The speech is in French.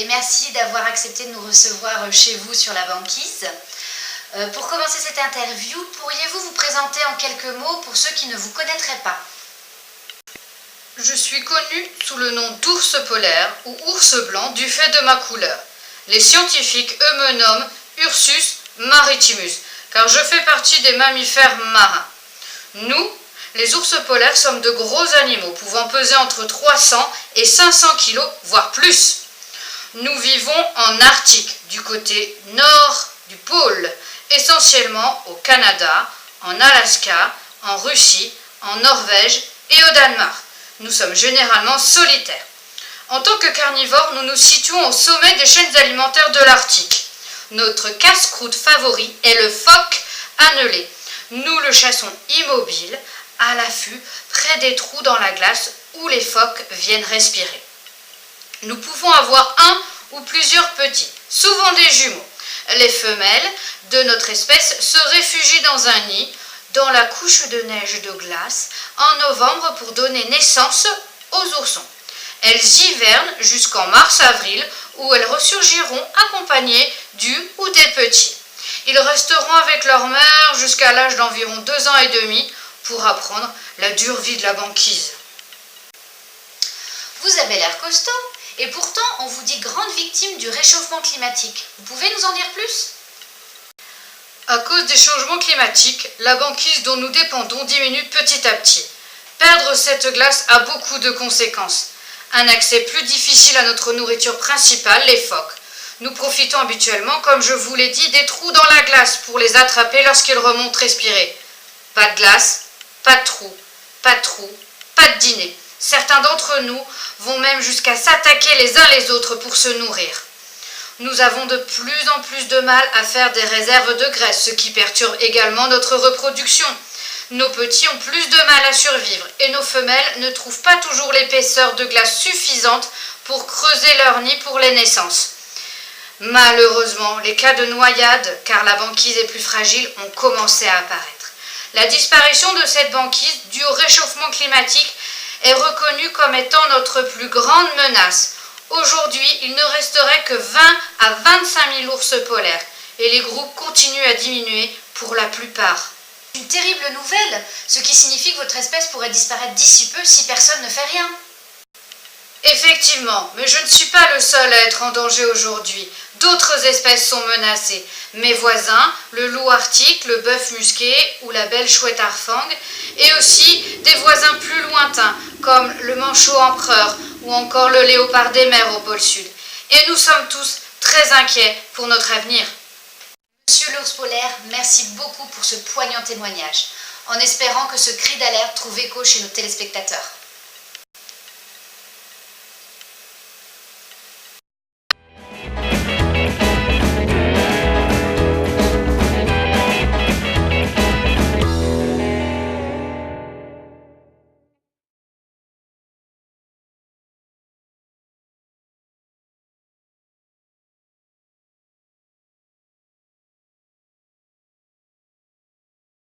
et merci d'avoir accepté de nous recevoir chez vous sur la banquise. Pour commencer cette interview, pourriez-vous vous présenter en quelques mots pour ceux qui ne vous connaîtraient pas? Je suis connu sous le nom d'ours polaire ou ours blanc du fait de ma couleur. Les scientifiques, eux, me nomment Ursus maritimus, car je fais partie des mammifères marins. Nous, les ours polaires, sommes de gros animaux, pouvant peser entre 300 et 500 kg, voire plus. Nous vivons en Arctique, du côté nord du pôle, essentiellement au Canada, en Alaska, en Russie, en Norvège et au Danemark. Nous sommes généralement solitaires. En tant que carnivores, nous nous situons au sommet des chaînes alimentaires de l'Arctique. Notre casse-croûte favori est le phoque annelé. Nous le chassons immobile, à l'affût, près des trous dans la glace où les phoques viennent respirer. Nous pouvons avoir un ou plusieurs petits, souvent des jumeaux. Les femelles de notre espèce se réfugient dans un nid, dans la couche de neige de glace, en novembre pour donner naissance aux oursons. Elles hivernent jusqu'en mars-avril, où elles ressurgiront accompagnées du ou des petits. Ils resteront avec leur mère jusqu'à l'âge d'environ 2 ans et demi pour apprendre la dure vie de la banquise. Vous avez l'air costaud, et pourtant on vous dit grande victime du réchauffement climatique. Vous pouvez nous en dire plus? À cause des changements climatiques, la banquise dont nous dépendons diminue petit à petit. Perdre cette glace a beaucoup de conséquences. Un accès plus difficile à notre nourriture principale, les phoques. Nous profitons habituellement, comme je vous l'ai dit, des trous dans la glace pour les attraper lorsqu'ils remontent respirer. Pas de glace, pas de trous, pas de dîner. Certains d'entre nous vont même jusqu'à s'attaquer les uns les autres pour se nourrir. Nous avons de plus en plus de mal à faire des réserves de graisse, ce qui perturbe également notre reproduction. Nos petits ont plus de mal à survivre et nos femelles ne trouvent pas toujours l'épaisseur de glace suffisante pour creuser leur nid pour les naissances. Malheureusement, les cas de noyade, car la banquise est plus fragile, ont commencé à apparaître. La disparition de cette banquise, due au réchauffement climatique, est reconnue comme étant notre plus grande menace. Aujourd'hui, il ne resterait que 20 à 25 000 ours polaires et les groupes continuent à diminuer pour la plupart. Une terrible nouvelle, ce qui signifie que votre espèce pourrait disparaître d'ici peu si personne ne fait rien. Effectivement, mais je ne suis pas le seul à être en danger aujourd'hui. D'autres espèces sont menacées. Mes voisins, le loup arctique, le bœuf musqué ou la belle chouette harfang, et aussi des voisins plus lointains comme le manchot empereur ou encore le léopard des mers au pôle sud. Et nous sommes tous très inquiets pour notre avenir. Monsieur l'ours polaire, merci beaucoup pour ce poignant témoignage, en espérant que ce cri d'alerte trouve écho chez nos téléspectateurs.